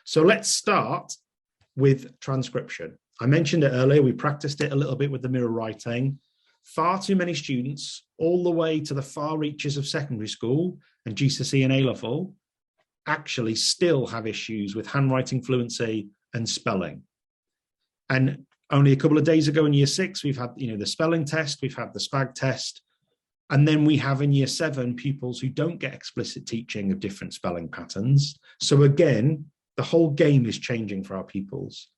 So let's start with transcription. I mentioned it earlier, we practiced it a little bit with the mirror writing. Far too many students, all the way to the far reaches of secondary school and GCSE and A-level, actually still have issues with handwriting fluency and spelling. And only a couple of days ago in year 6, we've had the spelling test, we've had the SPAG test, and then we have in year 7 pupils who don't get explicit teaching of different spelling patterns. So again, the whole game is changing for our pupils.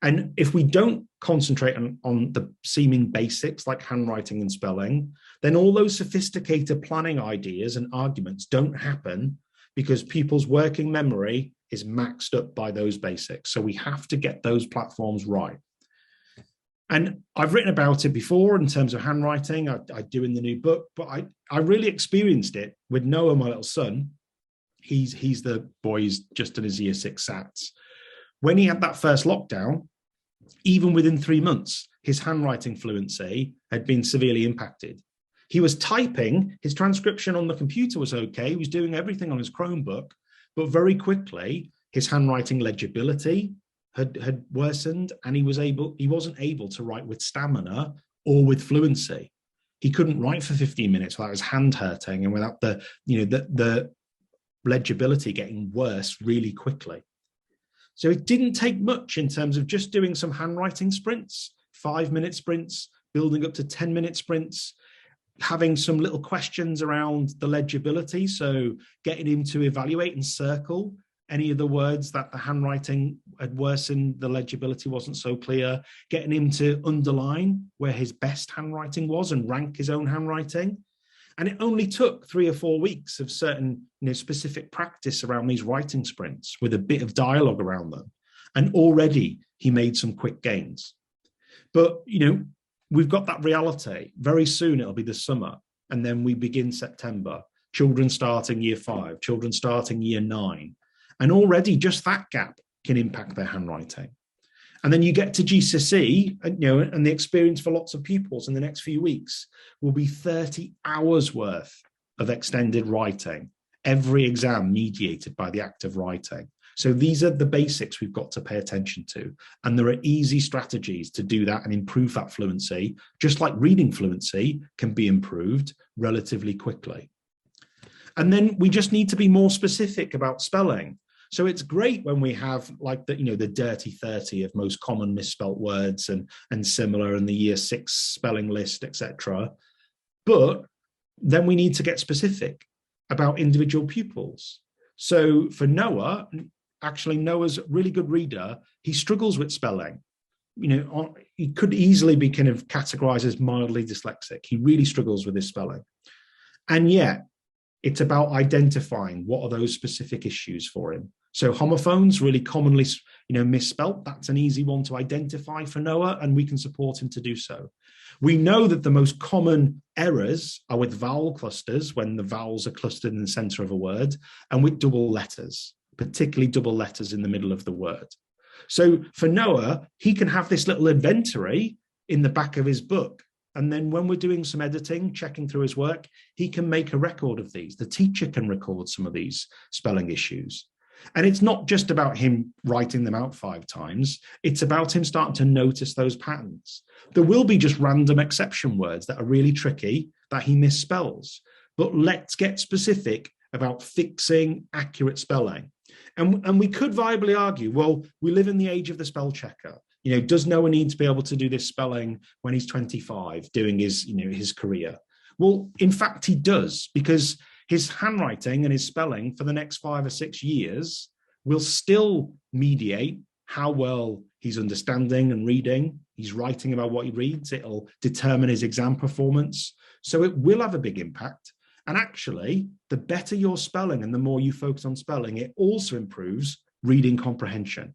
And if we don't concentrate on the seeming basics like handwriting and spelling, then all those sophisticated planning ideas and arguments don't happen because people's working memory is maxed up by those basics. So we have to get those platforms right. And I've written about it before in terms of handwriting. I do in the new book, but I really experienced it with Noah, my little son. He's the boy who's just done his year 6 SATs. When he had that first lockdown, even within 3 months, his handwriting fluency had been severely impacted. He was typing, his transcription on the computer was okay, he was doing everything on his Chromebook, but very quickly, his handwriting legibility had worsened, and he wasn't able to write with stamina or with fluency. He couldn't write for 15 minutes without his hand hurting and without the legibility getting worse really quickly. So it didn't take much in terms of just doing some handwriting sprints, 5-minute sprints, building up to 10-minute sprints, having some little questions around the legibility. So getting him to evaluate and circle any of the words that the handwriting had worsened, the legibility wasn't so clear, getting him to underline where his best handwriting was and rank his own handwriting. And it only took 3 or 4 weeks of certain specific practice around these writing sprints with a bit of dialogue around them. And already he made some quick gains. But, we've got that reality. Very soon it'll be the summer. And then we begin September. Children starting year 5, children starting year 9. And already just that gap can impact their handwriting. And then you get to GCSE, and the experience for lots of pupils in the next few weeks will be 30 hours worth of extended writing, every exam mediated by the act of writing. So these are the basics we've got to pay attention to. And there are easy strategies to do that and improve that fluency, just like reading fluency can be improved relatively quickly. And then we just need to be more specific about spelling. So it's great when we have like the dirty 30 of most common misspelt words and similar in the year 6 spelling list, etc. But then we need to get specific about individual pupils. So for Noah, actually Noah's a really good reader. He struggles with spelling. He could easily be kind of categorized as mildly dyslexic. He really struggles with his spelling. And yet it's about identifying what are those specific issues for him. So homophones, really commonly, misspelt. That's an easy one to identify for Noah, and we can support him to do so. We know that the most common errors are with vowel clusters, when the vowels are clustered in the center of a word, and with double letters, particularly double letters in the middle of the word. So for Noah, he can have this little inventory in the back of his book. And then when we're doing some editing, checking through his work, he can make a record of these. The teacher can record some of these spelling issues. And it's not just about him writing them out 5 times. It's about him starting to notice those patterns. There will be just random exception words that are really tricky that he misspells. But let's get specific about fixing accurate spelling. And we could viably argue, well, we live in the age of the spell checker. Does Noah need to be able to do this spelling when he's 25, doing his career? Well, in fact, he does, because his handwriting and his spelling for the next 5 or 6 years will still mediate how well he's understanding and reading. He's writing about what he reads. It'll determine his exam performance. So it will have a big impact. And actually, the better your spelling and the more you focus on spelling, it also improves reading comprehension.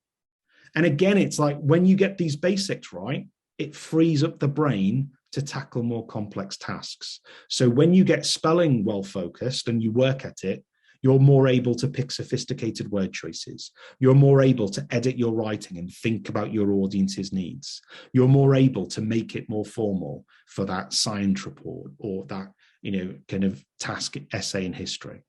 And again, it's like when you get these basics right, it frees up the brain to tackle more complex tasks. So when you get spelling well focused and you work at it, you're more able to pick sophisticated word choices. You're more able to edit your writing and think about your audience's needs. You're more able to make it more formal for that science report or that, kind of task essay in history.